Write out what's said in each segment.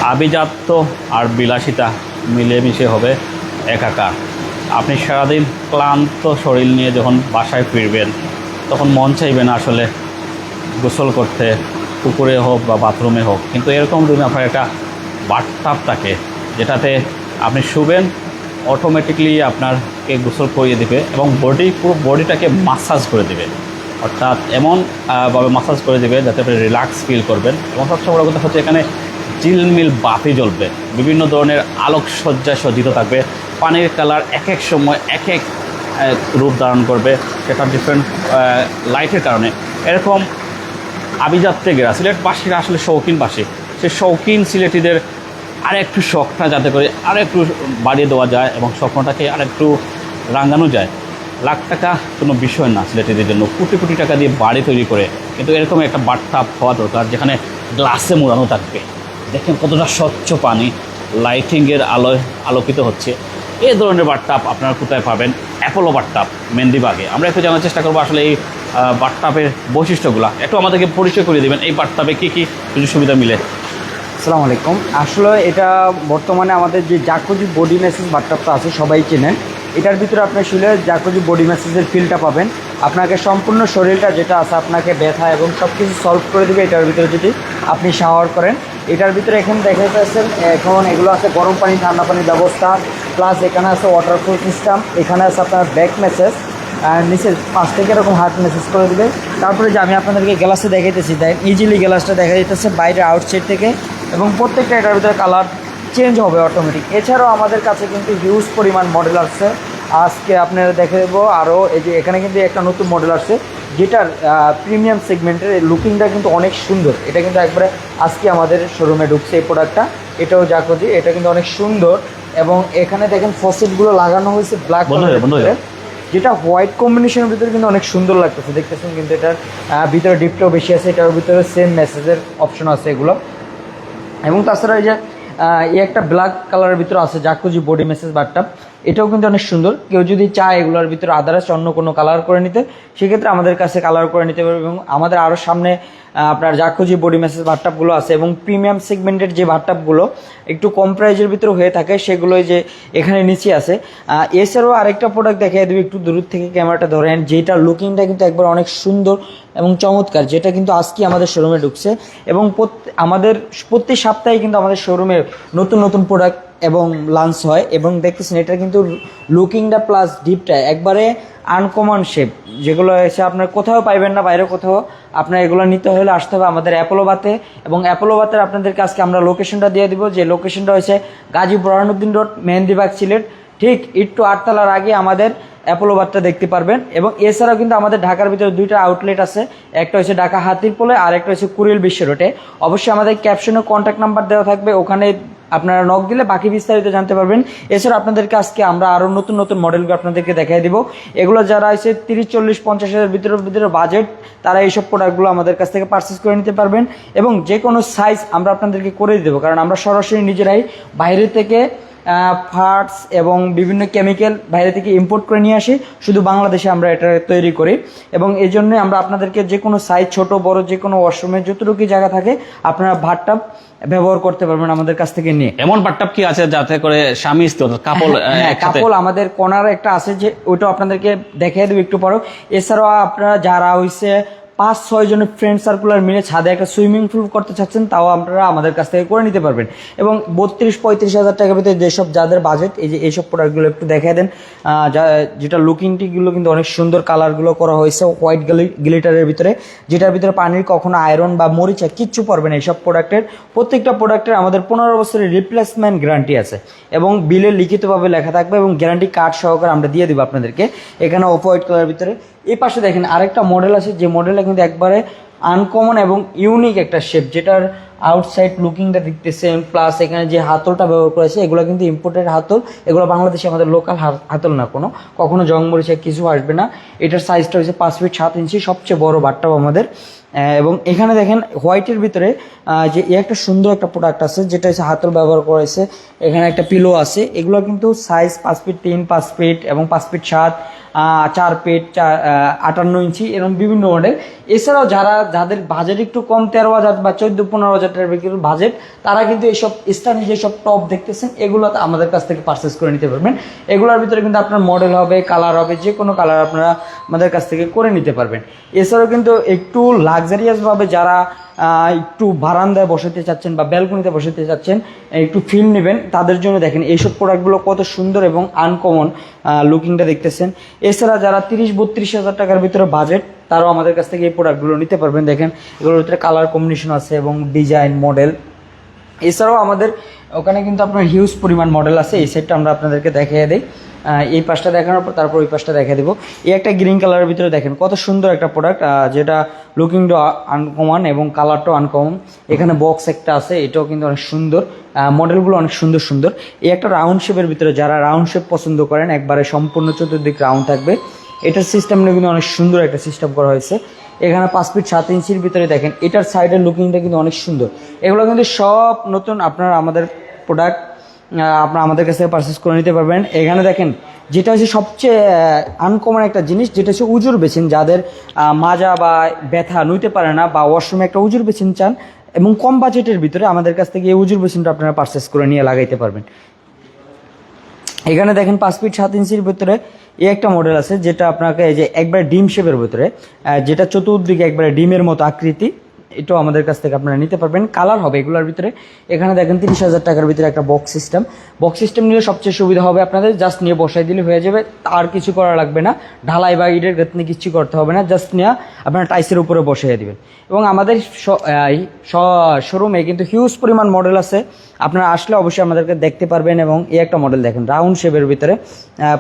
আভিজাত্য আর বিলাসিতা মিলেমিশে হবে একাকার। আপনি সারাদিন ক্লান্ত শরীর নিয়ে যখন বাসায় ফিরবেন তখন মন চাইবে না আসলে গোসল করতে, পুকুরে হোক বা বাথরুমে হোক, কিন্তু এরকম রুমে আপনার একটা বাথটাব থাকে যেটাতে আপনি শুবেন, অটোমেটিকলি আপনারকে গোসল করিয়ে দেবে এবং পুরো বডিটাকে মাসাজ করে দেবে, অর্থাৎ ভাবে মাসাজ করে দেবে যাতে আপনি রিল্যাক্স ফিল করবেন। এবং সবচেয়ে বড় কথা হচ্ছে এখানে ঝিলমিল বাতি জ্বলবে, বিভিন্ন ধরনের আলোকসজ্জায় সজ্জিত থাকবে, পানির কালার এক এক সময় এক এক রূপ ধারণ করবে, সেটা ডিফারেন্ট লাইটের কারণে। এরকম আভিজাত্যে ঘেরা সিলেটবাসীরা আসলে শৌখিনবাসী, সেই শৌখিন সিলেটিদের আরেকটু শখটা যাতে করে আরেকটু বাড়িয়ে দেওয়া যায় এবং স্বপ্নটাকে আরেকটু রাঙানো যায়। লাখ টাকা কোনো বিষয় না সিলেটিদের জন্য, কোটি কোটি টাকা দিয়ে বাড়ি তৈরি করে, কিন্তু এরকম একটা বাথটাব হওয়া দরকার যেখানে গ্লাসে মোড়ানো থাকবে। দেখেন কতটা স্বচ্ছ পানি লাইটিংয়ের আলোয় আলোকিত হচ্ছে। এই ধরনের বাথটাব আপনারা কোথায় পাবেন? অ্যাপোলো বাথটাব, মেহেন্দিবাগে। আমরা একটু জানার চেষ্টা করবো আসলে এই বাথটাবের বৈশিষ্ট্যগুলো। একটু আমাদেরকে পরিচয় করে দেবেন, এই বাথটাবে কী কী সুযোগ সুবিধা মিলে? আসসালামু আলাইকুম। আসলে এটা বর্তমানে আমাদের যে জাকুজি বডি ম্যাসেজ বাথটাবটা আছে সবাই চেনেন। এটার ভিতরে আপনি শুলে জাকুজি বডি ম্যাসেজের ফিলটা পাবেন। আপনাকে সম্পূর্ণ শরীরটা যেটা আছে আপনাকে ব্যথা এবং সব কিছু সলভ করে দেবে এটার ভিতরে যদি আপনি শাওয়ার করেন। এটার ভিতরে এখানে দেখে পাচ্ছেন এখন এগুলো আছে গরম পানি ঠান্ডা পানির ব্যবস্থা, প্লাস এখানে আছে ওয়াটারপ্রুফ সিস্টেম, এখানে আছে আপনার ব্যাক ম্যাসেজ, নিচে পাশ থেকে এরকম হাত মেসেজ করে দেবে। তারপরে যে আমি আপনাদেরকে গ্লাসে দেখাইতেছি, দেখ ইজিলি গ্লাসটা দেখা যেতেছে বাইরে আউটসাইড থেকে, এবং প্রত্যেকটা এটার ভিতরে কালার চেঞ্জ হবে অটোমেটিক। এছাড়াও আমাদের কাছে কিন্তু হিউজ পরিমাণ মডেল আসছে, আজকে আপনারা দেখে দেবো। আরও এই যে এখানে কিন্তু একটা নতুন মডেল আসছে যেটার প্রিমিয়াম সেগমেন্টের লুকিংটা কিন্তু অনেক সুন্দর। এটা কিন্তু একবারে আজকে আমাদের শোরুমে ঢুকছে এই প্রোডাক্টটা, এটাও জাকুজি, এটা কিন্তু অনেক সুন্দর। এবং এখানে দেখেন ফসেটগুলো লাগানো হয়েছে ব্ল্যাক কালারের, যেটা হোয়াইট কম্বিনেশনের ভিতরে কিন্তু অনেক সুন্দর লাগতেছে, দেখতেছেন। কিন্তু এটার ভিতরে ডিপটাও বেশি আছে, এটার ভিতরে সেম মেসেজের অপশন আছে এগুলো। এবং তাছাড়া এই যে একটা ব্ল্যাক কালারের ভিতরে আছে জাকুজি বডি মেসেজ বাথটাব, এটাও কিন্তু অনেক সুন্দর। কেউ যদি চায় এগুলোর ভিতরে আদারস অন্য কোনো কালার করে নিতে, সেক্ষেত্রে আমাদের কাছে কালার করে নিতে পারবে। এবং আমাদের আরও সামনে আপনার জাকুজি বডি মেসেজ বাথটাবগুলো আছে, এবং প্রিমিয়াম সেগমেন্টের যে বাথটাবগুলো একটু কম প্রাইজের ভিতরে হয়ে থাকে সেগুলোই যে এখানে নিচে আছে। এছাড়াও আরেকটা প্রোডাক্ট দেখিয়ে দেবে, একটু দূর থেকে ক্যামেরাটা ধরেন, যেটা লুকিংটা কিন্তু একবার অনেক সুন্দর এবং চমৎকার, যেটা কিন্তু আজকে আমাদের শোরুমে ঢুকছে। এবং আমাদের প্রতি সপ্তাহে কিন্তু আমাদের শোরুমে নতুন নতুন প্রোডাক্ট এবং লঞ্চ হয়। এবং দেখতেছেন এটা কিন্তু লুকিংটা প্লাস ডিপটা একবারে আনকমন শেপ, যেগুলো এসে আপনার কোথাও পাইবেন না, বাইরে কোথাও। আপনার এগুলো নিতে হলে আসতে হবে আমাদের অ্যাপোলো বাতে। এবং অ্যাপোলো বাতের আপনাদেরকে আজকে আমরা লোকেশনটা দিয়ে দিব, যে লোকেশনটা হচ্ছে গাজী বুরহানুদ্দিন রোড, মেহেন্দিবাগ, সিলেট। ঠিক একটু 8 তলার আগে আমাদের অ্যাপোলো বারটা দেখতে পারবেন। এবং এছাড়াও কিন্তু আমাদের ঢাকার ভিতরে 2টা আউটলেট আছে, একটা হচ্ছে ঢাকা হাতিরপোলে আর একটা হচ্ছে কুড়িল বিশ্ব রোডে। অবশ্যই আমাদের ক্যাপশনে কন্ট্যাক্ট নাম্বার দেওয়া থাকবে, ওখানে আপনারা নক দিলে বাকি বিস্তারিত জানতে পারবেন। এছাড়া আপনাদেরকে আজকে আমরা আরও নতুন নতুন মডেলগুলো আপনাদেরকে দেখাই দিব। এগুলো যারা আছে 30, 40, 50 হাজার ভিতরে বাজেট, তারা এইসব প্রোডাক্টগুলো আমাদের কাছ থেকে পারচেস করে নিতে পারবেন। এবং যে কোনো সাইজ আমরা আপনাদেরকে করে দেবো, কারণ আমরা সরাসরি নিজেরাই বাইরে থেকে পার্টস এবং বিভিন্ন কেমিক্যাল বাইরে থেকে ইম্পোর্ট করে নিয়ে আসি, শুধু বাংলাদেশে আমরা এটা তৈরি করি। এবং এই জন্যই আমরা আপনাদেরকে যে কোনো সাইজ, ছোট বড় যে কোনো ওয়াশরুমে যতটুকু জায়গা থাকে আপনারা বাথটাব ব্যবহার করতে পারবেন আমাদের কাছ থেকে নিয়ে। এমন বাথটাব কি আছে যাতে করে স্বামী স্ত্রী কাপল? কাপল আমাদের কোনার একটা আছে, যে ওইটাও আপনাদেরকে দেখিয়ে দেবো একটু পরও। এছাড়াও আপনারা যারা হইছে 5-6 জনের ফ্রেন্ড সার্কুলার মিলে ছাদে একটা সুইমিং পুল করতে চাচ্ছেন, তাও আপনারা আমাদের কাছ থেকে করে নিতে পারবেন। এবং 32-35 হাজার টাকার ভিতরে যেসব যাদের বাজেট, এই যে এইসব প্রোডাক্টগুলো একটু দেখিয়ে দেন। যেটা লুকিংটিগুলো কিন্তু অনেক সুন্দর, কালারগুলো করা হয়েছে হোয়াইট গ্লিটারের ভিতরে, যেটার ভিতরে পানির কখনো আয়রন বা মরিচা কিচ্ছু পড়বে না। এইসব প্রোডাক্টের প্রত্যেকটা প্রোডাক্টের আমাদের 15 বছরের রিপ্লেসমেন্ট গ্যারান্টি আছে, এবং বিলে লিখিতভাবে লেখা থাকবে, এবং গ্যারান্টি কার্ড সহকারে আমরা দিয়ে দেবো আপনাদেরকে। এখানে অফ হোয়াইট কালারের ভিতরে। এই পাশে দেখেন আরেকটা মডেল আছে, যে মডেলটা কিন্তু একবারে আনকমন এবং ইউনিক একটা শেপ, যেটার আউটসাইড লুকিংটা দেখতেছেন, প্লাস এখানে যে হাতলটা ব্যবহার করেছে এগুলো কিন্তু ইম্পোর্টেড হাতল, এগুলো বাংলাদেশে আমাদের লোকাল হাতল না, কখনো জং মরিচা কিছু আসবে না। এটার সাইজটা হচ্ছে 5 ফিট 7 ইঞ্চি, সবচেয়ে বড় বাথটাব আমাদের। এবং এখানে দেখেন হোয়াইটের ভিতরে যে একটা সুন্দর একটা প্রোডাক্ট আছে, যেটা হচ্ছে হাতল ব্যবহার করেছে। এখানে একটা পিলো আছে, এগুলো কিন্তু সাইজ 5 ফিট 3, 5 ফিট এবং 5 ফিট 7, 4 ফিট 58 ইঞ্চি, এরকম বিভিন্ন মডেল। এছাড়াও যাদের বাজেট একটু কম, 13,000 বা 14-15 হাজার টাকার ভিতরে বাজেট, তারা কিন্তু এইসব স্থানীয় যেসব টপ দেখতেছেন এগুলো আমাদের কাছ থেকে পারচেস করে নিতে পারবেন। এগুলোর ভিতরে কিন্তু আপনার মডেল হবে, কালার হবে, যে কোনো কালার আপনারা আমাদের কাছ থেকে করে নিতে পারবেন। এছাড়াও কিন্তু একটু লাক্সারিয়াসভাবে যারা একটু বারান্দায় বসাতে চাচ্ছেন বা ব্যালকনিতে বসাতে চাচ্ছেন, একটু ফিল নেবেন, তাদের জন্য দেখেন এইসব প্রোডাক্টগুলো কত সুন্দর এবং আনকমন লুকিংটা দেখতেছেন। এছাড়া যারা 30-32 হাজার টাকার ভিতরে বাজেট, তারাও আমাদের কাছ থেকে এই প্রোডাক্টগুলো নিতে পারবেন। দেখেন এগুলোর ভিতরে কালার কম্বিনেশন আছে এবং ডিজাইন মডেল। এছাড়াও আমাদের ওখানে কিন্তু আপনার হিউজ পরিমাণ মডেল আছে। এই সেটটা আমরা আপনাদেরকে দেখিয়ে দিই। এই পাশটা দেখানোর পর তারপর ওই পাশটা দেখিয়ে দেবো। এই একটা গ্রিন কালারের ভিতরে দেখেন কত সুন্দর একটা প্রোডাক্ট, যেটা লুকিংটা আনকমন এবং কালারটাও আনকমন। এখানে বক্স একটা আছে, এটাও কিন্তু অনেক সুন্দর, মডেলগুলো অনেক সুন্দর সুন্দর। এই একটা রাউন্ড শেপের ভিতরে, যারা রাউন্ড শেপ পছন্দ করেন, একবারে সম্পূর্ণ চতুর্দিক রাউন্ড থাকবে, এটার সিস্টেমটা কিন্তু অনেক সুন্দর একটা সিস্টেম করা হয়েছে। এখানে 5 ফিট 7 ইঞ্চির ভিতরে দেখেন এটার সাইডের লুকিংটা কিন্তু অনেক সুন্দর। এগুলো কিন্তু সব নতুন, আপনারা আমাদের প্রোডাক্ট আপনারা আমাদের কাছ থেকে পারচেস করে নিতে পারবেন। এখানে দেখেন যেটা হচ্ছে সবচেয়ে আনকমন একটা জিনিস, যেটা হচ্ছে উজুর বেসিন। যাদের মাজা বা ব্যথা নিতে পারে না বা ওয়াশরুমে একটা উজুর বেসিন চান এবং কম বাজেটের ভিতরে, আমাদের কাছ থেকে এই উজুর বেসিনটা আপনারা পারচেস করে নিয়ে লাগাইতে পারবেন। এখানে দেখেন 5 ফিট 7 ইঞ্চির ভিতরে এই একটা মডেল আছে, যেটা আপনাকে এই যে একবারে ডিম শেপের ভিতরে, যেটা চতুর্দিকে একবারে ডিমের মতো আকৃতি, এটাও আমাদের কাছ থেকে আপনারা নিতে পারবেন। কালার হবে এগুলোর ভিতরে। এখানে দেখেন 30,000 টাকার ভিতরে একটা বক্স সিস্টেম নিলে সবচেয়ে সুবিধা হবে আপনাদের, জাস্ট নিয়ে বসাই দিলে হয়ে যাবে, আর কিছু করা লাগবে না, ঢালাই বা ইটের গাঁথনি কিছু করতে হবে না, জাস্ট নিয়ে আপনারা টাইসের উপরে বসিয়ে দিবেন। এবং আমাদের শোরুমে কিন্তু হিউজ পরিমাণ মডেল আছে, আপনারা আসলে অবশ্যই আমাদেরকে দেখতে পারবেন। এবং এই একটা মডেল দেখেন রাউন্ড শেপের ভিতরে,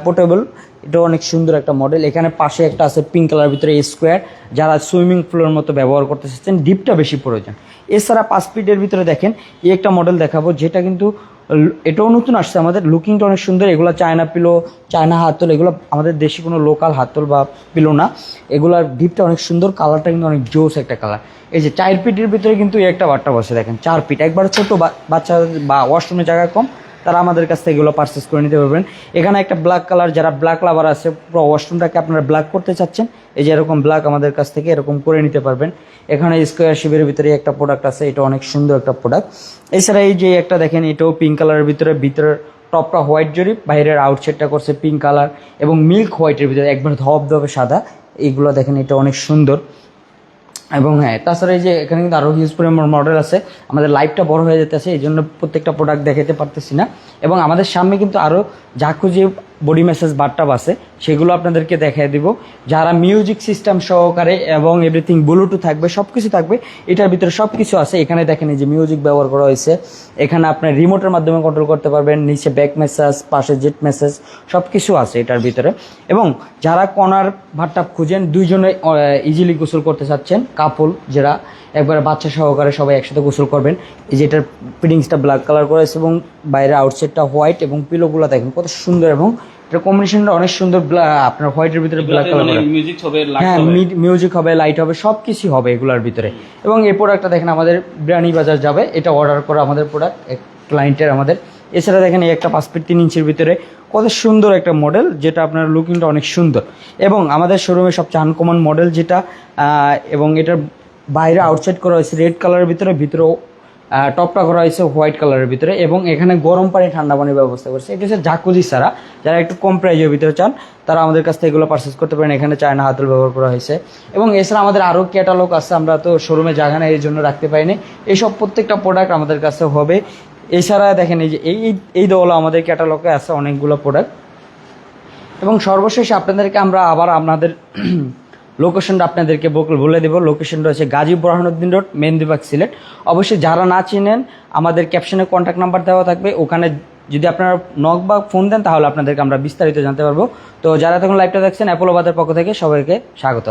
পোর্টেবল, এটা অনেক সুন্দর একটা মডেল। এখানে পাশে একটা আছে পিঙ্ক কালারের ভিতরে স্কোয়ার, যারা সুইমিং পুলের মতো ব্যবহার করতে চাচ্ছেন, ডিপটা বেশি প্রয়োজন। এছাড়া 5 ফিটের ভিতরে দেখেন এই একটা মডেল দেখাবো, যেটা কিন্তু এটাও নতুন আসছে, আমাদের লুকিংটা অনেক সুন্দর। এগুলো চায়না পিলো, চায়না হাতল, এগুলো আমাদের দেশি কোনো লোকাল হাতল বা পিলো না। এগুলার ডিপটা অনেক সুন্দর, কালারটা কিন্তু অনেক জোস একটা কালার। এই যে 4 ফিটের ভিতরে কিন্তু এই একটা বাট্টা বসে দেখেন 4 ফিট, একবার ছোট বাচ্চা বা ওয়াশরুমে জায়গা কম, তারা আমাদের কাছ থেকে এগুলো পারচেস করে নিতে পারবেন। এখানে একটা ব্ল্যাক কালার, যারা ব্ল্যাক লাভার আছে, পুরো ওয়াশরুমটাকে আপনারা ব্ল্যাক করতে চাচ্ছেন, এই যে এরকম ব্ল্যাক আমাদের কাছ থেকে এরকম করে নিতে পারবেন। এখানে স্কোয়ার শেপের ভিতরে একটা প্রোডাক্ট আছে, এটা অনেক সুন্দর একটা প্রোডাক্ট। এছাড়া এই যে একটা দেখেন, এটাও পিঙ্ক কালারের ভিতরে টপটা হোয়াইট জরি, বাইরের আউটসাইডটা করছে পিঙ্ক কালার এবং মিল্ক হোয়াইটের ভিতরে একবার ধবধবে সাদা। এইগুলো দেখেন, এটা অনেক সুন্দর। এবং হ্যাঁ, তাছাড়া এই যে এখানে কিন্তু আরও হিউজ পরিমাণ মডেল আছে। আমাদের লাইভটা বড় হয়ে যেতেছে, এই জন্য প্রত্যেকটা প্রোডাক্ট দেখাতে পারতেছি না। এবং আমাদের সামনে কিন্তু আরও জাকুজি বডি ম্যাসাজ বাথটাব আছে, সেগুলো আপনাদেরকে দেখিয়ে দিব, যারা মিউজিক সিস্টেম সহকারে এবং এভরিথিং ব্লুটুথ থাকবে, সব কিছু থাকবে, এটার ভিতরে সব কিছু আছে। এখানে দেখেন এই যে মিউজিক ব্যবহার করা হয়েছে, এখানে আপনার রিমোটের মাধ্যমে কন্ট্রোল করতে পারবেন, নিচে ব্যাক ম্যাসাজ, পাশে জেট ম্যাসাজ, সব কিছু আছে এটার ভিতরে। এবং যারা কর্নার বাথটাব খুঁজেন, দুইজনে ইজিলি গোসল করতে চাচ্ছেন, কাপল যারা একবারে বাচ্চা সহকারে সবাই একসাথে গোসল করবেন, এই যে এটার ফিটিংসটা ব্ল্যাক কালার করা হয়েছে এবং বাইরে আউটসাইডটা হোয়াইট এবং পিলোগুলো দেখেন কত সুন্দর এবং এটার কম্বিনেশনটা অনেক সুন্দর। আপনার হোয়াইটের ভিতরে ব্ল্যাক কালার, হ্যাঁ মিউজিক হবে, লাইট হবে, সব কিছু হবে এগুলোর ভিতরে। এবং এই প্রোডাক্টটা দেখেন আমাদের বিরানীবাজার যাবে, এটা অর্ডার করা আমাদের প্রোডাক্ট ক্লায়েন্টের আমাদের। এছাড়া দেখেন এই একটা 5 ফিট 3 ইঞ্চির ভিতরে কত সুন্দর একটা মডেল, যেটা আপনার লুকিংটা অনেক সুন্দর। এবং আমাদের শোরুমে সবচেয়ে আনকমন মডেল যেটা, এবং এটার বাইরে আউটসাইড করা হয়েছে রেড কালারের ভিতরে, ভিতরেও টপটা করা হয়েছে হোয়াইট কালারের ভিতরে। এবং এখানে গরম পানি ঠান্ডা পানির ব্যবস্থা করছে। এটা হচ্ছে জাকুজি ছাড়া, যারা একটু কম প্রাইজের ভিতরে চান, তারা আমাদের কাছ থেকে এগুলো পারচেস করতে পারেন। এখানে চায়না হাতল ব্যবহার করা হয়েছে। এবং এছাড়া আমাদের আরও ক্যাটালগ আছে, আমরা তো শোরুমে জায়গা নেই, এই জন্য রাখতে পারিনি। এইসব প্রত্যেকটা প্রোডাক্ট আমাদের কাছে হবে। এছাড়া দেখেন এই যে এই দোলা আমাদের ক্যাটালগে আছে অনেকগুলো প্রোডাক্ট। এবং সর্বশেষ আপনাদেরকে আমরা আবার আপনাদের লোকেশনটা আপনাদেরকে বলে দেবো। লোকেশনটা হচ্ছে গাজী বুরহানুদ্দিন রোড, মেহেন্দিবাগ, সিলেট। অবশ্যই যারা না চিনেন, আমাদের ক্যাপশনে কন্ট্যাক্ট নাম্বার দেওয়া থাকবে, ওখানে যদি আপনারা নক বা ফোন দেন, তাহলে আপনাদেরকে আমরা বিস্তারিত জানতে পারবো। তো যারা তখন লাইভটা দেখছেন, অ্যাপোলো বাজার পক্ষ থেকে সবাইকে স্বাগত।